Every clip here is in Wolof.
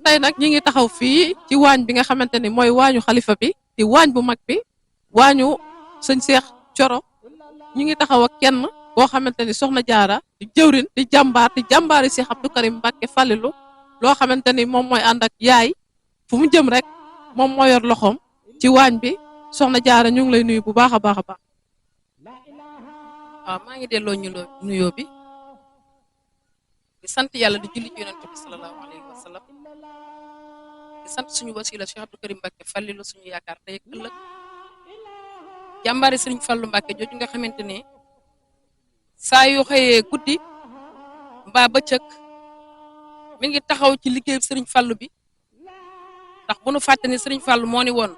tey nag ñi ngi taxaw fii ci waañ bi nga xamante ni mooy waañu xalifa bi di waañ bu mag bi waañu sëñ Cheikh Thioro ñu ngi taxaw ak kenn koo xamante ni soxna Jaara di jëwrin di jàmbaari Cheikh Abdou Karim Mbacké Falilou loo xamante ni moom mooy ànd ak yaay fu mu jëm rek moom moo yor loxoom ci waañ bi soxna Jaara ñu ngi lay nuyu bu baax a baax a baax. waaw maa ngi delloo nuyoo bi di sant yàlla di julli ci yonent bi sallallahu alayhi wa sallam di sant suñu wasila Cheikh Abdou Karim Mbacké Falilou suñu yaakaar tey ak ëllëg jàmbaari Sëriñ Fallu Mbacké jooju nga xamante ne saa yu xëyee guddi mbaa bëccëg mi ngi taxaw ci liggéeyu Sëriñ Fallu bi ndax bu nu fàtte ne Sëriñ Fallu moo ni woon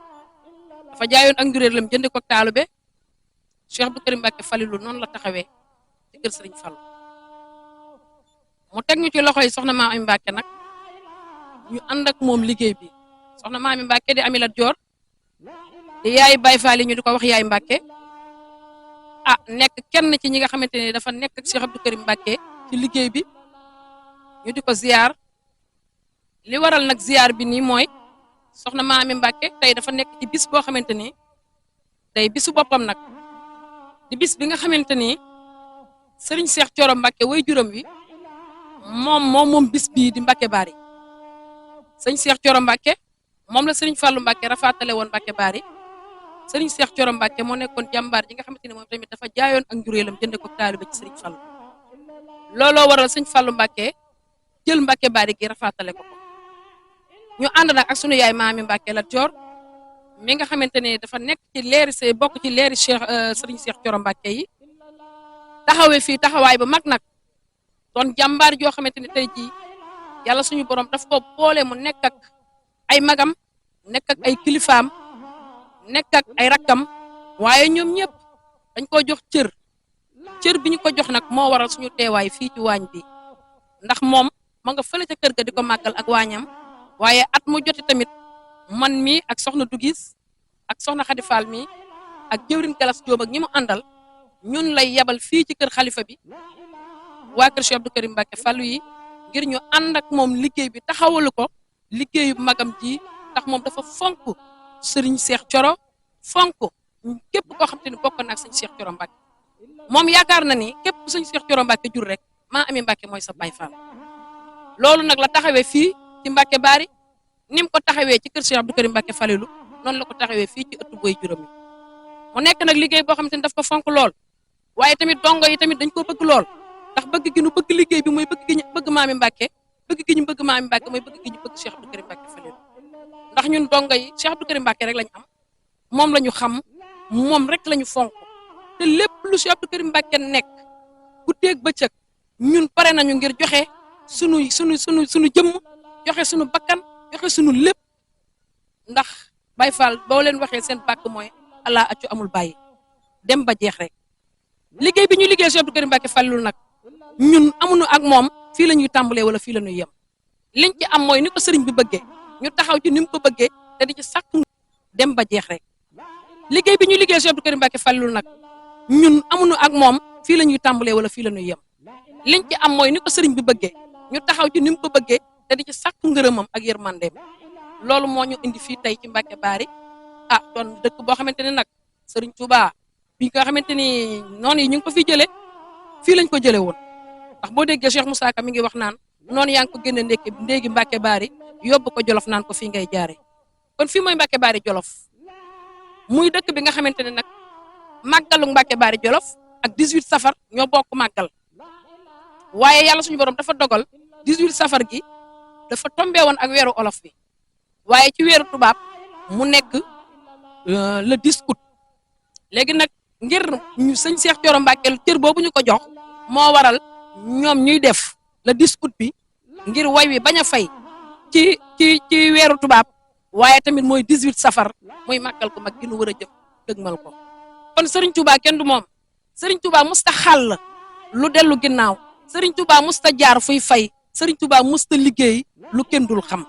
dafa jaayoon ak njuréelam jënd ko taalube Cheikh Abdou Karim Mbacké Falilou noonu la taxawee ci kër Sëriñ Fallu mu teg ñu ci loxo yi soxna Maami Mbacké nag ñu ànd ak moom liggéey bi soxna Maami Mbacké di Amilat Joor di yaay Baye Fall ñu di ko wax yaay Mbacké nekk kenn ci ñi nga xamante ne dafa nekk ak Cheikh Abdou Karim Mbacké ci liggéey bi ñu di ko ziar li waral nag ziar bi nii mooy soxna Maami Mbacké tey dafa nekk ci bis boo xamante ni tey bisu boppam nag di bis bi nga xamante ni Serigne Cheikh Thioro Mbacké way juróom wi moom bis bii di Mbacké Bari Serigne Cheikh Thioro Mbacké moom la Serigne Fallou Mbacké rafaatale woon Mbacké Bari Serigne Cheikh Thioro Mbacké moo nekkoon jàmbaar ji nga xamante ni moom tamit dafa jaayoon ak njuréelam jënde ko taalibe ci Serigne Fallou looloo waral Serigne Fallou Mbacké jël Mbacké Bari gi rafaatale ko ñu ànd nag ak sunu yaay Maami Mbacké Lat Joor mi nga xamante ne dafa nekk ci leeri bokk ci leeri Serigne Cheikh Thioro Mbacké yi taxawee fii taxawaay ba mag nag doon jàmbaar joo xamante ne tey jii yàlla suñu borom daf ko boole mu nekk ak ay magam nekk ak ay kilifaam nekk ak ay rakkam waaye ñoom ñëpp dañ ko jox cër bi ñu ko jox nag moo waral suñu teewaay fii ci waañ bi ndax moom ma nga fële ca kër ga di ko màggal ak waañam waaye at mu joti tamit man mi ak soxna Dugis ak soxna Xadi Fall mi ak jëwrin Galas Jóob ak ñi mu àndal ñun lay yabal fii ci kër xalifa bi waa kër Cheikh Abdou Karim Mbacké Fallu yi ngir ñu ànd ak moom liggéey bi taxawalu ko liggéeyu magam ji ndax moom dafa fonk Serigne Cheikh Thioro fonk képp koo xam te ne bokk na ak sëñ Cheikh Thioro Mbacké moom yaakaar na ni képp sëñ Cheikh Thioro Mbacké jur rek Maami Mbacké mooy sa Baay Fall loolu nag la taxawee fii ci Mbacké Bari ni mu ko taxawee ci kër Cheikh Abdou Karim Mbacké Falilou noonu la ko taxawee fii ci ëttu boy juróom yi mu nekk nag liggéey boo xam te ne daf ko fonk lool waaye tamit dongo yi tamit dañ ko bëgg lool ndax bëgg gi ñu bëgg liggéey bi mooy bëgg gi ñu bëgg Maami Mbacké bëgg gi ñu bëgg Maami Mbacké mooy bëgg gi ñu bëgg Cheikh Abdou Karim Mbacké Falilou ndax ñun dongo yi Cheikh Abdou Karim Mbacké rek lañu am moom la ñu xam moom rek la ñu fonk te lépp lu Cheikh Abdou Karim Mbacké nekk guddeeg bëccëg ñun pare nañu ngir joxe sunu jëmm joxe sunu bakkan joxe sunu lépp ndax Baye Fall boo leen waxee seen bàkk mooy Allah accu amul bàyyi dem ba jeex rek liggéey bi ñu liggéey Cheikh Abdou Karim Mbacké Falilou nag ñun amuñu ak moom fii la ñuy tàmbalee wala fii la ñuy yem liñ ci am mooy ni ko sëriñ bi bëggee ñu taxaw ci ni mu ko bëggee te di ci sàkku dem ba jeex rek liggéey bi ñu liggéey Cheikh Abdou Karim Mbacké Falilou nag ñun amuñu ak moom fii la ñuy tàmbalee wala fii la ñuy yem liñ ci am mooy ni ko sëriñ bi bëggee ñu taxaw ci ni mu ko bëggee te di ci sàkku ngërëmam ak yërmandeem loolu moo ñu indi fii tey ci Mbacké Bari doon dëkk boo xamante ne nag Serigne Touba bi nga xamante ni noonu yi ñu ngi ko fi jëlee fii lañ ko jëlee woon ndax boo déggee Cheikh Moussa Ka mi ngi wax naan noonu yaa ngi ko génne ndéegi Mbacké Bari yóbbu ko Jolof naan ko fii ngay jaare kon fii mooy Mbacké Bari Jolof muy dëkk bi nga xamante ne nag màggalu Mbacké Bari Jolof ak 18 safar ñoo bokk màggal waaye yàlla suñu borom dafa dogal 18 safar gi dafa tombé woon ak weeru olof bi waaye ci weeru tubaab mu nekk le 10 août léegi nag ngir ñu sëñ Cheikh Thioro Mbacké cër boobu ñu ko jox moo waral ñoom ñuy def le 10 août bi ngir way wi bañ a fay ci weeru tubaab waaye tamit mooy 18 safar muy màggal ko mag gi nu war a jëm dëgmal ko kon Serigne Touba kenn du moom Serigne Touba musta xàll lu dellu ginnaaw Serigne Touba musta jaar fuy fay Serigne Touba musta liggéey lu kenn dul xam.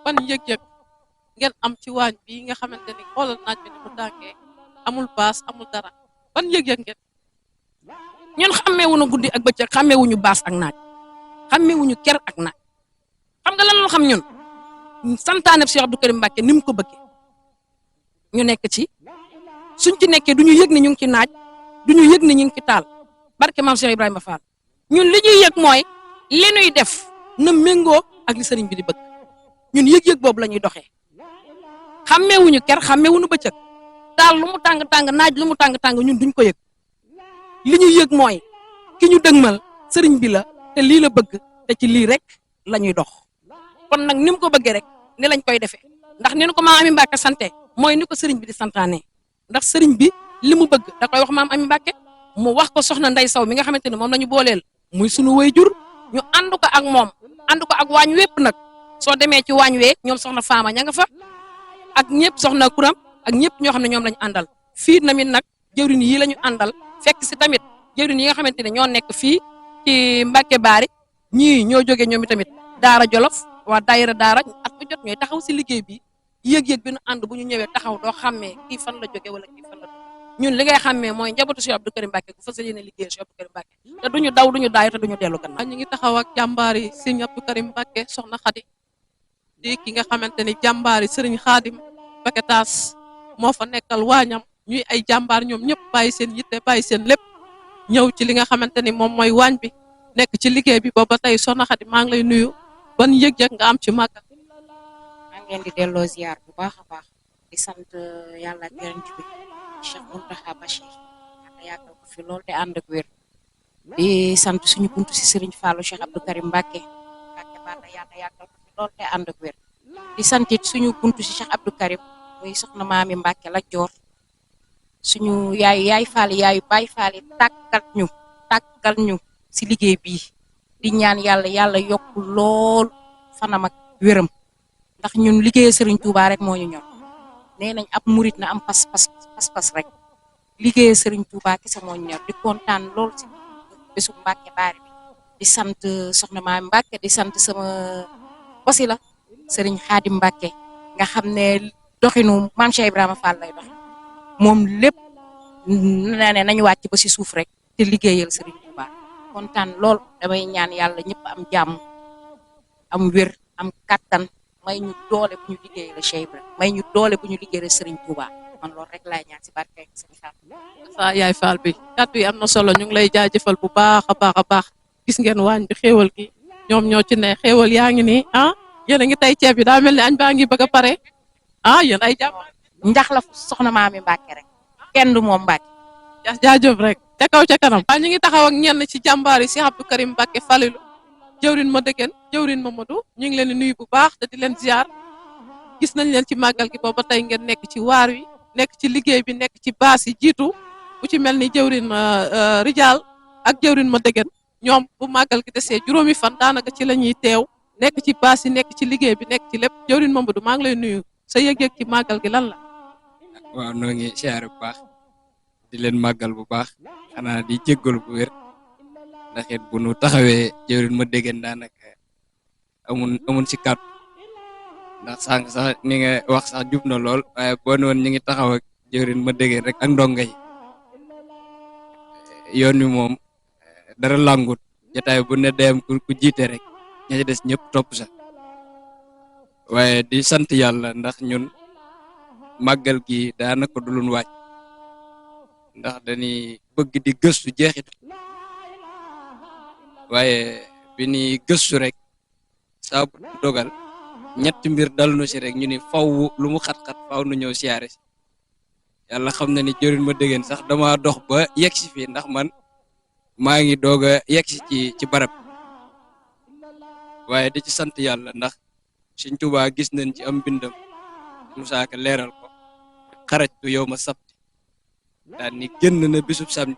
ban yëg-yëg ngeen am ci waañ bi nga xamante ni xoolal naaj bi ni mu tàngee amul baas amul dara ban yëg-yëg ngeen. ñun xàmmeewuñu guddi ak bëccëg xàmmeewuñu baas ak naaj xàmmeewuñu ker ak naaj xam nga lan la xam ñun santaane Cheikh Abdou Karim Mbacké ni mu ko bëggee ñu nekk ci suñ ci nekkee du ñu yëg ni ñu ngi ci naaj du ñu yëg ni ñu ngi ci taal barke maam Cheikh Ibrahima Fall ñun li ñuy yëg mooy li ñuy def na méngoo ak li sëriñ bi di bëgg ñun yëg-yëg boobu la ñuy doxee xàmmeewuñu ker xàmmeewuñu bëccëg taal lu mu tàng tàng naaj lu mu tàng tàng ñun duñ ko yëg li ñuy yëg mooy ki ñu dëgmal sëriñ bi la te lii la bëgg te ci lii rek la ñuy dox kon nag ni mu ko bëggee rek ni lañ koy defee ndax ni nu ko maam Ami Mbacké sante mooy ni ko sëriñ bi di santaane ndax sëriñ bi li mu bëgg da koy wax maam Ami Mbacké mu wax ko soxna Ndey Saw mi nga xamante ne moom la ñu booleel muy sunu wayjur ñu ànd ko ak moom ànd ko ak waañ wépp nag soo demee ci waañ wee ñoom soxna Faama ña nga fa ak ñëpp soxna Kuram ak ñëpp ñoo xam ne ñoom lañu àndal fii tamit nag jëwriñ yi la ñu àndal fekk si tamit jëwriñ yi nga xamante ne ñoo nekk fii ci Mbacké Bari ñii ñoo jógee ñoom tamit Daara Jolof waa daayira Daara at bu jot ñooy taxaw si liggéey bi yëg-yëg bi nu ànd bu ñu ñëwee taxaw doo xàmmee kii fan la jógee wala kii fan la ñun li ngay xàmmee mooy njabootu Cheikh Abdou Karim Mbacké ku fas yéene liggéey Cheikh Abdou Karim Mbacké te duñu daw duñu daay te duñu dellu gannaaw. ñu ngi taxaw ak jàmbaari Serigne Abdou Karim Mbacké soxna Khady di ki nga xamante ni jàmbaari Serigne Khadim Mbacké Taas moo fa nekkal waañam ñuy ay jàmbaar ñoom ñëpp bàyyi seen yitte bàyyi seen lépp ñëw ci li nga xamante ni moom mooy waañ bi nekk ci liggéey bi booba tey soxna Khady maa ngi lay nuyu ban yëg-yëg nga am ci màggal. maa ngi leen di delloo ziar bu baax a baax di sant yàlla ak yonent bi Cheikh Mountakha Bachir yàlla yàggal ko fi lool te ànd ak wér di sant suñu buntu si Serigne Fallou Cheikh Abdou Karim Mbacké Balla yàlla yàggal ko fi lool te ànd ak wér di sant it suñu buntu si Cheikh Abdou Karim muy soxna Maami Mbacké la joor suñu yaay faali yaayu baay faali tàggal ñu si liggéey bii di ñaan yàlla yokk lool fanam ak wéram ndax ñun liggéey Serigne Touba rek moo ñu ñor nee nañ ab murit na am pas rek liggéey Serigne Touba kese moo ñu ñor di kontaan lool si bésu Mbacké Bari bi di sant soxna Maami Mbacké di sant sama wasila Serigne Khadim Mbacké nga xam ne doxinu maam Cheikh Ibrahima Fall lay dox moom lépp nee nañu wàcc ba si suuf rek te liggéeyal Serigne Touba kontaan lool damay ñaan yàlla ñëpp am jàmm am wér am kattan may ñu doole bu ñu liggéeyal Cheikh Ibrahima may ñu doole bu ñu liggéeyal Serigne Touba man loolu rek laay ñaan si barke Serigne Fall. sa yaay Fall bi kàddu yi am na solo ñu ngi lay jaajëfal bu baax a baax gis ngeen waañ bi xéewal gi ñoom ñoo ci ne xéewal yaa ngi nii yéen a ngi tey ceeb bi daa mel ni añ baa ngi bëgg a pare yéen ay jàmbaar ndax la soxna Maami Mbacké rek kenn du moom Mbacké. jaajëf rek ca kaw ca kanam. ñu ngi taxaw ak ñenn ci jàmbaar yi Cheikh Abdou Karim Mbacké Falilou jëwrin ma dëggeen jëwrin Mamadou ñu ngi leen di nuyu bu baax te di leen ziar gis nañ leen ci màggal gi booba tey ngeen nekk ci waar wi nekk ci liggéey bi nekk ci baas yi jiitu bu ci mel ni jëwrin Rijal ak jëwrin ma dëggeen ñoom bu màggal gi desee juróomi fan daanaka ci la ñuy teew nekk ci baas yi nekk ci liggéey bi nekk ci lépp jëwrin Mamadou maa ngi lay nuyu sa yëg-yëg ci màggal gi lan la. waaw noo ngi siyaare bu baax di leen màggal bu baax xanaa di jéggalu bu wér ndax it bu nu taxawee jëwrin ma déggeen daanaka amun si kàddu ndax sànq sax ni nga wax sax jub na lool waaye boo ne woon ñu ngi taxaw ak jëwrin ma déggeen rek ak ndongo yi yoon wi moom dara langut jotaay bu ne dem ku jiite rek ña ci des ñëpp topp sax waaye di sant yàlla ndax ñun màggal gi daanaka du luñ wàcc ndax dañuy bëgg di gëstu jeexit waaye bi ni gëstu rek saa bu dogal ñetti mbir dal nu si rek ñu ni faw lu mu xat-xat faw nu ñëw siyaare si yàlla xam na ni jëriñ ma déggeen sax dama dox ba yegg si fii ndax man maa ngi doog a yegg si ci barab waaye di ci sant yàlla ndax Sëriñ Tuubaa gis nañ ci am bindam Musaa Ka leeral ko xarajtu yow ma sabti daal ni génn na bisub samedi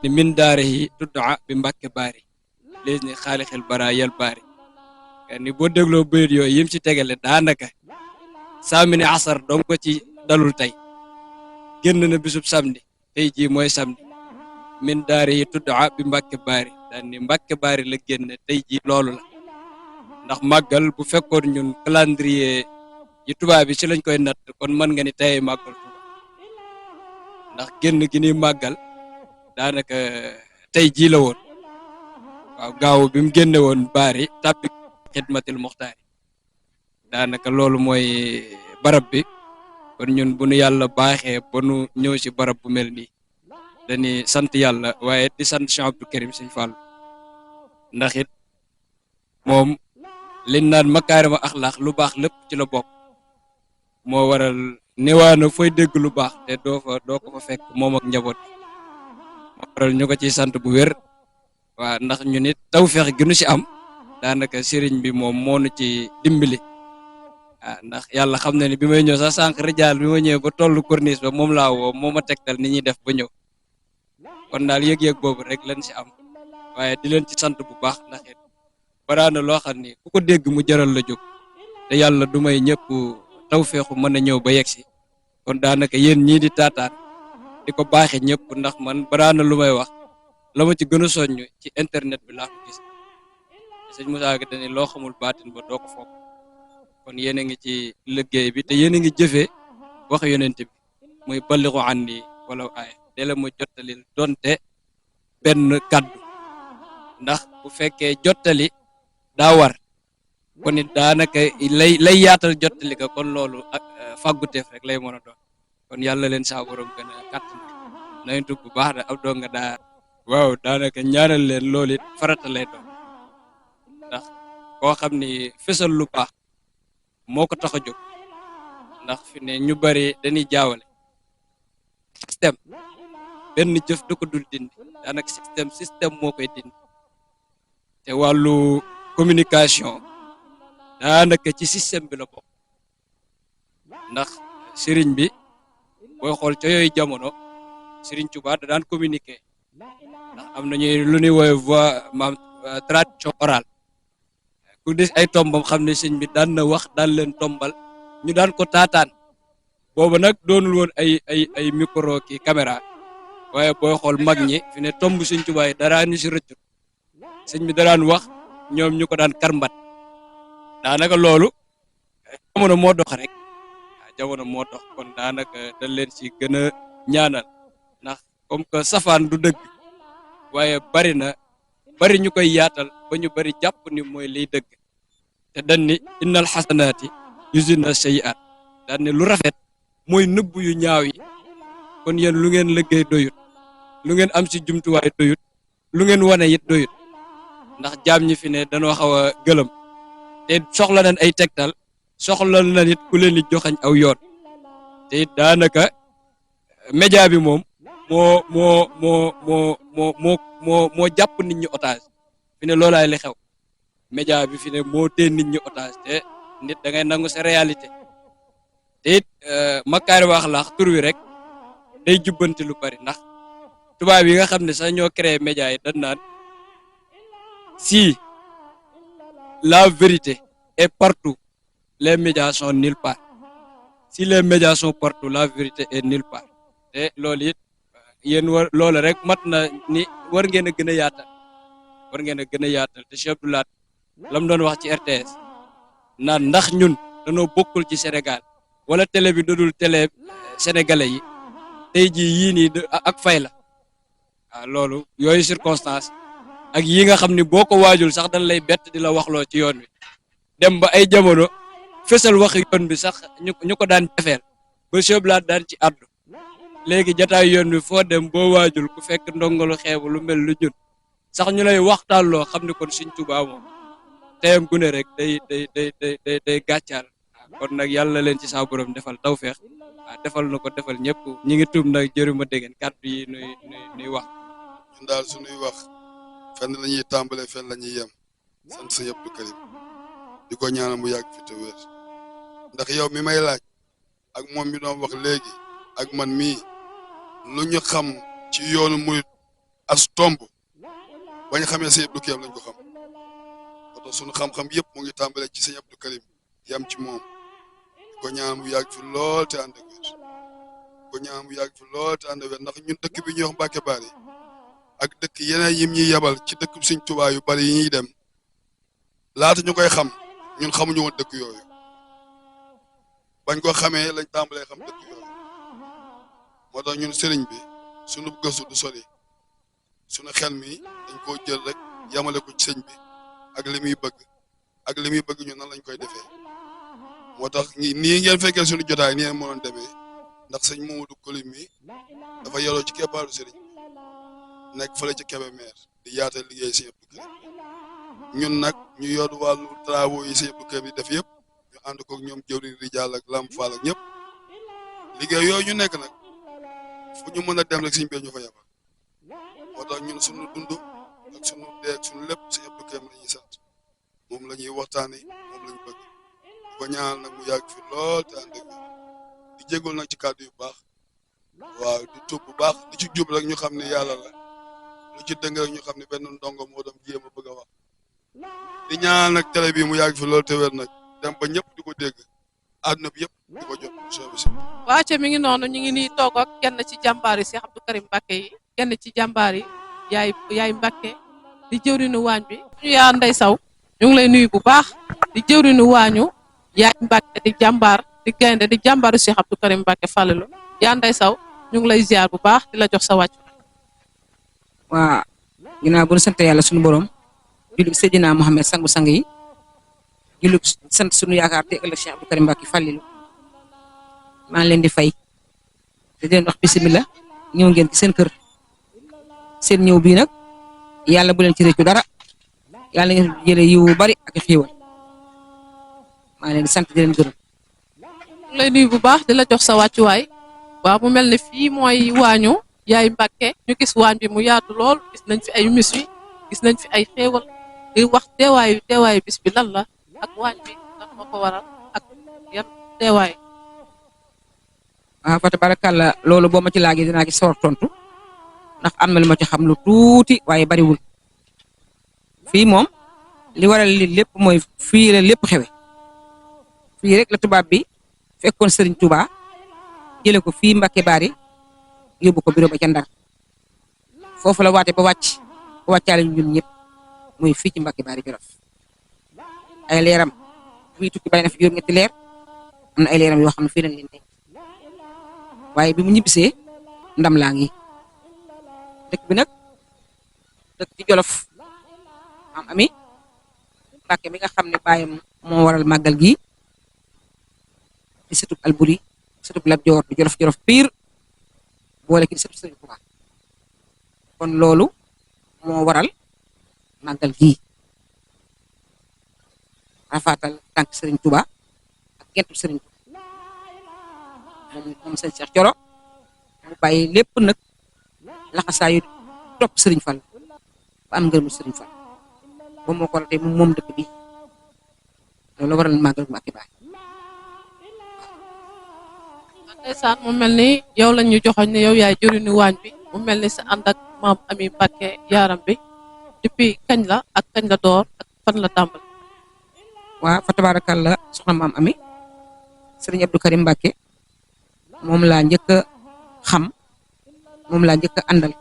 ni min daare yi tuddaa bi Mbacké Bari léegi ni xaalixel bara yal baari ni boo dégloo bëyit yooyu yim ci tegale daanaka saamini asar doom ko ci dalul tey génn na bisub samedi tey jii mooy samedi min daari yi tuddaa bi Mbàkke Baari daan ni Mbàkke Baari la génne tey ji loolu la ndax màggal bu fekkoon ñun calendrier yi tubaab bi ci lañ koy natt kon mën nga ni tey màggal Tuuba ndax génn gi ni màggal daanaka tey jii la woon waaw gaaw bi mu génne woon baari tàbbi xidmatil muxtaari daanaka loolu mooy barab bi kon ñun bu nu yàlla baaxee ba nu ñëw si barab bu mel nii dañuy sant yàlla waaye di sant Cheikh Abdou Karim Sëñ Fallu ndax it moom liñ naan makaarima axlaax lu baax lépp ci la bokk moo waral newaana fooy dégg lu baax te doo ko fa fekk moom ak njaboot moo waral ñu ko ciy sant bu wér waaw ndax ñu nit tawfeex gi nu si am daanaka sëriñ bi moom moo nu ci dimbali ndax yàlla xam na ni bi may ñëw sax sànq rijaal bi ma ñëwee ba tollu corniche ba moom laa woo moo ma tegtal ni ñuy def ba ñëw kon daal yëg-yëg boobu rek lañ si am waaye di leen ci sant bu baax ndax it baraana loo xam ni ku ko dégg mu jaral la jóg te yàlla du may ñëpp tawfeexu mën a ñëw ba yegg si kon daanaka yéen ñii di taataan di ko baaxee ñëpp ndax man baraana lu may wax la ma ci gën a soññ ci internet bi laa ko gis sëñ Moussa Ka dañu loo xamul baatin ba doo ko foog kon yéen a ngi ci liggéey bi te yéen a ngi jëfee wax yonent bi muy balligu anni wala aaya dele ma jottalil donte benn kaddu ndax bu fekkee jottali daa war kon it daanaka lay yaatal jottali ka kon loolu ak fàgguteef rek lay mën a doon kon yàlla leen saa borom gën a kàttan nañ tub bu baax da ab doo nga daa waaw daanaka ñaanal leen loolu it farata lay doon ndax koo xam ni fësal lu baax moo ko tax a jóg ndax fi ne ñu bari dañuy jaawale système benn jëf da ko dul dindi daanaka système moo koy dindi te wàllu communication daanaka ci système bi la bokk ndax sëriñ bi booy xool ca yooyu jamono sëriñ Tuubaa da daan communiquer ndax am nañu lu ñuy woowee voix tradition orale ku des ay tombam xam ne sëñ bi daan na wax daan leen tombal ñu daan ko taataan boobu nag doonul woon ay micro ki caméra waaye booy xool mag ñi fi ne tomb sëñ Tuubaa yi dara ñu si rëccut sëñ bi daraan wax ñoom ñu ko daan karmbat daanaka loolu jamono moo dox rek jamono moo dox kon daanaka dañ leen si gën a ñaanal ndax comme que safaan du dëgg waaye bari ñu koy yaatal ba ñu bari jàpp ni mooy liy dëgg te dañ ni innal xasanaati yuzhibna sayyi'aat daan ne lu rafet mooy nëbb yu ñaaw yi kon yéen lu ngeen liggéey doyut lu ngeen am si jumtuwaay doyut lu ngeen wane it doyut ndax jaam ñi fi ne dañoo xaw a gëlëm te soxla nañ ay tegtal soxla na nit ku leen di joxañ aw yoon te it daanaka média bi moom moo jàpp nit ñi otage fi ne loolaay li xew média bi fi ne moo tee nit ñi otage te nit da ngay nangu sa réalité te it makaari wax laax tur wi rek day jubbanti lu bari ndax tubaab yi nga xam ne sax ñoo créé média yi dañ naan si la vérité est partout les médias sont nulle part si les médias sont partout la vérité est nulle part te loolu it yéen war loolu rek mat na ni war ngeen a gën a yaatal te Cheikh Abdou Lahad la mu doon wax ci RTS naan ndax ñun dañoo bokkul ci Sénégal wala télé bi dodul télé sénégalais yi tey jii yii nii ak fay la waaw loolu yooyu circonstance ak yi nga xam ni boo ko waajul sax dañ lay bett di la waxloo ci yoon wi dem ba ay jamono fësal waxi yoon bi sax ñu ko daan jafeel ba Cheikh Abdou Lahad daan ci àddu léegi jataay yoon bi foo dem boo waajul ku fekk ndongalu xeebu lu mel lu ñun sax ñu lay waxtaan loo xam ne kon Sëñ Tuubaa moom teyam gune rek day gàccaal kon nag yàlla leen ci saa borom defal tawfeex defal na ko defal ñëpp ñi ngi tuub nag jëruma déggen kàddu yi nuy wax ñun daal suñuy wax fenn la ñuy tàmbale fenn la ñuy yem sant Sëñ Abdou Karim di ko ñaanal mu yàgg fi te wér ndax yow mi may laaj ak moom mi doon wax léegi ak man mii lu ñu xam ci yoonu murit as tomb bañ xamee Sëñ Abdou Karim lañ ko xam oto suñu xam-xam yëpp mu ngi tàmbale ci Sëñ Abdou Karim yam ci moom di ko ñaanal mu yàgg fi lool te ànd ak wér ndax ñun dëkk bi ñuy wax Mbàkke Bari ak dëkk yeneen yim ñuy yebal ci dëkk Sëñ Tuubaa yu bari yi ñuy dem laata ñu koy xam ñun xamuñu woon dëkk yooyu bañ ko xamee lañ tàmbalee xam dëkk yooyu moo tax ñun sëriñ bi sunu gëstu du sori sunu xel mi dañ koo jël rek yamale ko ci sëñ bi ak li muy bëgg ñun nan lañ koy defee moo tax nii ngeen fekkee sunu jotaay nii moo doon demee ndax sëñ Mamadou Coly mi dafa yoroo ci keppaaru sëriñ nekk fële ci Kébémer di yaatal liggéey Sëñ Abdou Karim ñun nag ñu yor wàllu travaux yi Sëñ Abdou Karim di def yëpp ñu ànd ko ñoom jëwriñ Rijal ak Lamp Fall ak ñëpp liggéey yooyu ñu nekk nag fu ñu mën a dem rek sëñ bi ñu fa yabal moo tax ñun suñu dund ak suñu dee ak suñu lépp Sëñ Abdou Karim la ñuy sant moom la ñuy waxtaanee moom la ñu bëgg di ko ñaanal nag mu yàgg fi lool te ànd ak di jégalu nag ci kàddu yu baax waaw di tuub bu baax di ci jub rek ñu xam ne yàlla la lu ci dëng rek ñu xam ne benn ndongo moo doon jéem a bëgg a wax di ñaanal nag télé bi mu yàgg fi lool te wér nag dem ba ñëpp di ko dégg àdduna bi yëpp di ko jot soobu si waace mi ngi noonu ñu ngi nii toog ak kenn ci jàmbaar yi Cheikh Abdou Karim Mbacké yi kenn ci jàmbaar yi yaay Mbacké di jëwriñu waañ bi ñu yaa Ndey Saw ñu ngi lay nuyu bu baax di jëwriñu waañu yaay Mbacké di jàmbaar di gaynde di jàmbaaru Cheikh Abdou Karim Mbacké Fallilu yaa Ndey Saw ñu ngi lay ziar bu baax di la jox sa wàcc waa ginnaaw bu ñu sant yàlla suñu borom julli Seydina Mohamed sangu sang yi julli sant suñu yaakaar te ëllëg Cheikh Abdou Karim Mbacké Fallilu maa ngi leen di fay te di leen wax bisimilah ñëw ngeen ci seen kër seen ñëw bii nag yàlla bu leen ci réccu dara yàlla ngeen jëlee yiw bari ak xiiwal maa ngi leen di sant di leen gërëm. ñu lay nuyu bu baax di la jox sa wàccuwaay waaw mu mel ne fii mooy waañu yaay Mbacké ñu gis waañ bi mu yaatu lool gis nañ fi ay mis gis nañ fi ay xéewal di wax teewaayu bis bi lan la ak waañ bi lan moo ko waral ak yan teewaay. waaw fa tabarakallah loolu boo ma ci laajee dinaa ci sawar tontu ndax am na lu ma ci xam lu tuuti waaye bariwul fii moom li waral li lépp mooy fii la lépp xewe fii rek la tubaab bi fekkoon Serigne Touba jële ko fii Mbacké Bari yóbbu ko bureau ba ca Ndar foofu la waate ba wàccaale ñun ñëpp muy fii ci Mbacké Bari Jolof ay leeram fii tukki bàyyi na fi juróom-ñetti leer am na ay leeram yoo xam ne fii lañ leen denc waaye bi mu ñibbisee ndam laa ngi dëkk bi nag dëkk ci Jolof am ami Mbacké mi nga xam ne bàyyam moo waral màggal gi di sëtub Alburi sëtub Lat Joor di Jolof piir boole ki di sëtub Sëriñ Tuubaa kon loolu moo waral màggal gi rafaatal tànk Sëriñ Tuubaa ak gentu Sëriñ Tuubaa moom sëñ Cheikh Coro mu bàyyi lépp nag laxasaayu topp Sëriñ Fall ba am ngërëmu Sëriñ Fall ba moo ko ratee moom dëkk bi loolu waral màggal Mbacké Bari. ndeysaan mu mel ni yow lañ ñu joxoñ ne yow yaay jëriñu waañ bi mu mel ni sa ànd ak maam Ami Mbacké yaaram bi depuis kañ la ak kañ la door ak fan la tàmbali. waaw fa tabarakallah soxna maam Ami Serigne Abdou Karim Mbacké moom laa njëkk a xam moom laa njëkk a àndal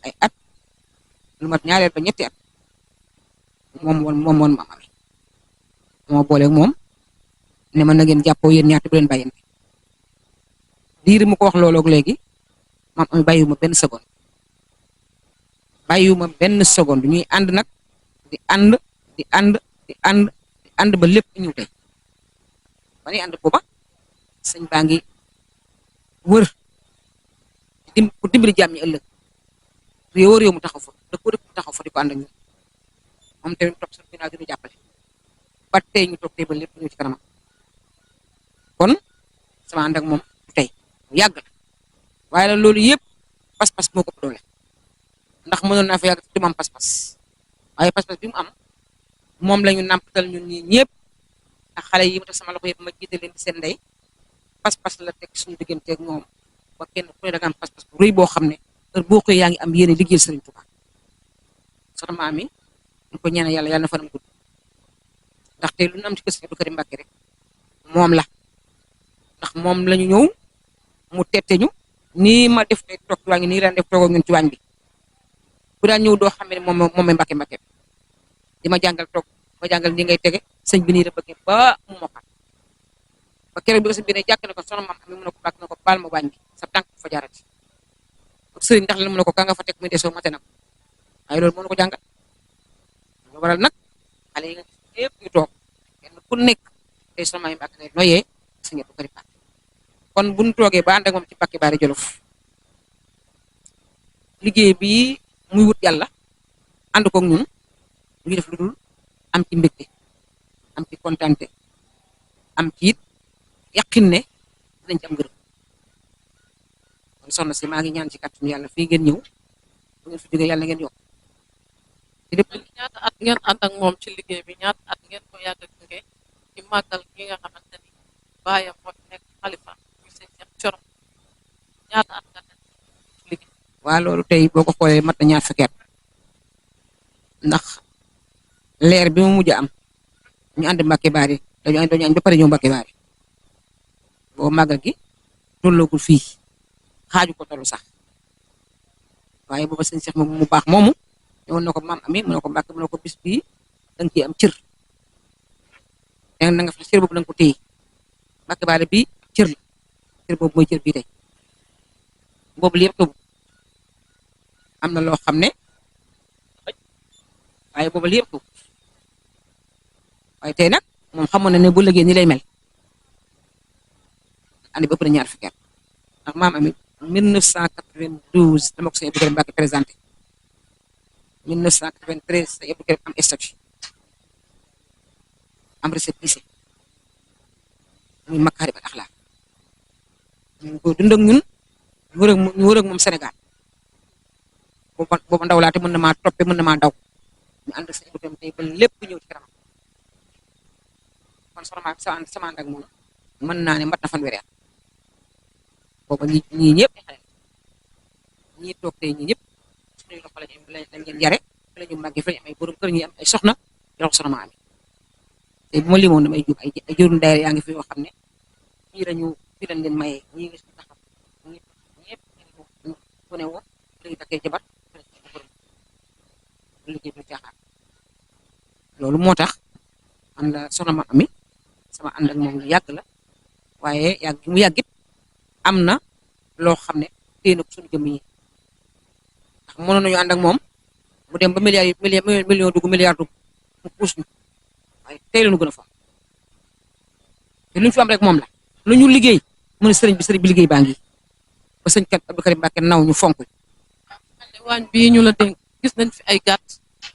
ay at lu mat ñaareel ba ñetti at moom woon maam Ami moo booleeg moom ne ma na ngeen jàppoo yéen ñaata bu leen bàyyante diir mu ko wax looloog léegi maam Ami bàyyiwuma benn seconde ñuy ànd nag di ànd ba lépp ñëw tey ba ñuy ànd booba sëñ baa ngi wër ku dimbali jaam ñi ëllëg réew mu taxaw fa dëkk mu taxaw fa di ko ànd ak ñun moom tamit toog sa ginnaaw dina jàppale ba tey ñu toog tey ba lépp ñëw ci kanamam kon sama ànd ak moom tey mu yàgg la waaye la loolu yëpp pas-pas moo ko doole ndax mënoon naa fa yàgg te du am pas-pas waaye pas-pas bi mu am moom la ñu nàmpatal ñun ñii ñëpp ak xale yi mu tax sama loxo yëpp ma jiite leen di seen ndey pas-pas la teg suñu diggante ak ñoom ba kenn ku ne da nga am pas-pas bu rëy boo xam ne heure boo koy yaa ngi am yéene liggéeyal Serigne Touba soxna maam mi ñu ko ñaanal yàlla na fanam gudd ndax tey lu ñu am ci kër Serigne Abdou Karim Mbacké rek moom la ndax moom la ñu ñëw mu tette ñu nii ma def tey toog ci waañ bi nii daan def toog ak ñun ci waañ bi ku daan ñëw doo xam ne moom Mbàkke Mbàkke di ma jàngal toog ma jàngal ni ngay tege sëñ bi nii la bëggee ba mu mokkal ba keroog bi ko sëñ bi ne jàkk na ko soxna maam ami mu ne ko bàkk na ko baal ma wàññi sa tànk fa jaarati sëriñ ndax lan mu ne ko ka nga fa teg muy desoo mate na ko waaye loolu moo na ko jàngal nga waral nag xale yi nga yëpp ñu toog kenn ku nekk tey soxna maam Mbàkke ngay noyee sëñ Abdou Karim Mbàkke kon bu ñu toogee ba ànd ak moom ci Mbàkke Baari Jolof liggéey bi muy wut yàlla ànd koog ñun ñu def lu dul am ci mbégte am ci kontante am ci it yaqin ne dinañ ci am ngërëm kon soxna si maa ngi ñaan ci kàttanu yàlla fii ngeen ñëw bu ngeen fi jógee yàlla ngeen yokk ci lépp. ñaata at ngeen ànd ak moom ci liggéey bi ñaata at ngeen ko yàgg a gunge ci màggal gi nga xamante ni baayam moo fi nekk xalifa ñu sëñ Cheikh Thioro ñaata at nga nekk ci liggéey. waa loolu tey boo ko xoolee mat na ñaar fukki at ndax leer bi mu mujj am ñu ànd Mbàkke Baari dañu añ ba pare ñëw Mbàkke Baari boo màggal gi tolloogul fii xaaju ko tollu sax waaye booba sëñ Cheikh moom mu baax moomu ñëwoon na ko maam ami mu ne ko Mbàkke mu ne ko bis bii da nga ciy am cër na nga fa cër boobu da nga ko téye Mbàkke Baari bi cër la cër boobu mooy cër bii tey boobu li yëpp tëbu am na loo xam ne waaye boobu li yëpp tëbu waaye tey nag moom xamoon na ne bu lëggee ni lay mel andi ba ëpp na ñaar fukki at ndax maam ami 1992 dama ko sëñ Abdou Karim Mbàkke présenté 1993 sëñ Abdou Karim am statut am récépissé muy Makarimal Akhlaq ñu ko dund ak ñun ñu wër ak moom Sénégal booba ndaw laa te mën na maa toppe mën na maa daw ñu ànd ak sëñ Abdou Karim tey ba lépp ñëw ci kanam kon soxna sama ànd ak moom mën naa ne mat na fanweeri at booba ñii ñëpp ay xale ñii toog tey ñii ñëpp suñuy loxo lañ leen yare fi la ñu màggee fi la ñu am ay borom kër ñi am ay soxna loxo soxna ma ami te bu ma limoon damay jub ay jëruñ daayira yaa ngi fi yoo xam ne ñii lañu fi lañ leen mayee ñii ngi suñu taxaw ñii ñëpp ku ne woo lañu takkee jabar liggéey bi caaxaan loolu moo tax man la soxna ma ami sama ànd ak moom lu yàgg la waaye yàgg mu yàggit am na loo xam ne téye na ko suñu jëmm yi ndax mënoon nañu ànd ak moom mu dem ba million dugg milliard dugg mu puus ñu waaye tey la ñu gën a fa te lu ñu fi am rek moom la lu ñu liggéey mu ne sëriñ bi liggéey baa ngi ba sëñ kat Abdou Karim Mbàkke naw ñu fonk waañ bii ñu la dénk gis nañ fi ay gàtt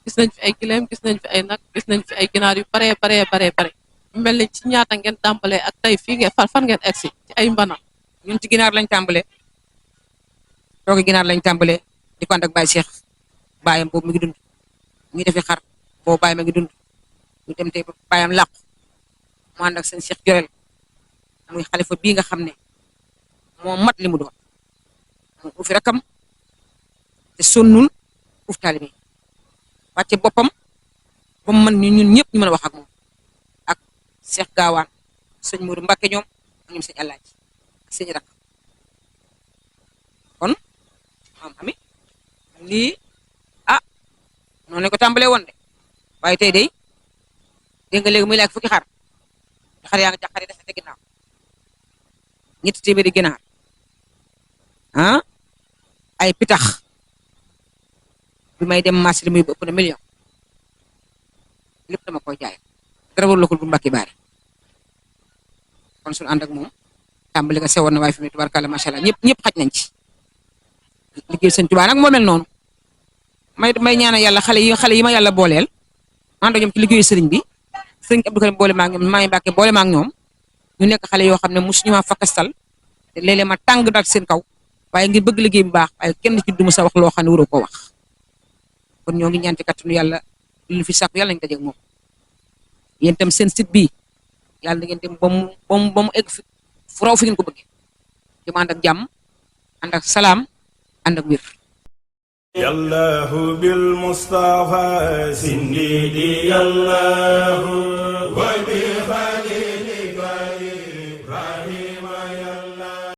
gis nañ fi ay gileem gis nañ fi ay nag gis nañ fi ay ginaar yu bare mu mel ni ci ñaata ngeen tàmbalee ak tey fii ngeen fan ngeen egsi ci ay mbana. ñun ci ginaar lañ tàmbalee tooge ginaar lañ tàmbalee di ko ànd ak Baye Cheikh baayam boobu mi ngi dund mu ngi defi xar boobu baayam a ngi dund ñu dem tey ba baayam làqu mu ànd ak seen Cheikh Jorel muy xalifa bii nga xam ne moo mat li mu doon mu ufi rakam te sonnul uf taalibe wàcce boppam ba mu mën ñun ñëpp ñu mën a wax ak moom ak Cheikh Gaawaan sëñ Mourou Mbacke ñoom ak ñoom sëñ Alaaji ak sëñ rak kon maam ami lii noonu lañ ko tàmbalee woon de waaye tey day dégg nga léegi muy laaj fukki xar yaa nga jàqari def te ginnaaw ñetti téeméeri ginaar ay pitax bi may dem marché li muy ëpp na million lépp dama koy jaay dara war lokul bu Mbàkke Baari kon suñu ànd ak moom tàmbali nga sewoon na waaye fi mu ne tubaarkàlla macha allah ñëpp xaj nañ ci liggéey sëñ Tuubaa nag moo mel noonu may ñaanal yàlla xale yi ma yàlla booleel ànd ak ñoom ci liggéeyu sëriñ bi sëriñ Abdou Karim boole ma ak ñoom maa ngi Mbàkke boole ma ak ñoom ñu nekk xale yoo xam ne mosuñu ma fakastal te léeg-léeg ma tàng daal seen kaw waaye ngir bëgg liggéey bu baax waaye kenn ci du ma sa wax loo xam ne waroo ko wax kon ñoo ngi ñaan ci kattanu yàlla li fi sàkku yàlla nañu dajeeg moom yéen itam seen site bii yàlla na ngeen dem ba mu egg fi fu raw fi ngeen ko bëggee di ma ànd ak jàmm ànd ak salaam ànd ak wér. yallahu bil mustafa sindidi yallahu wa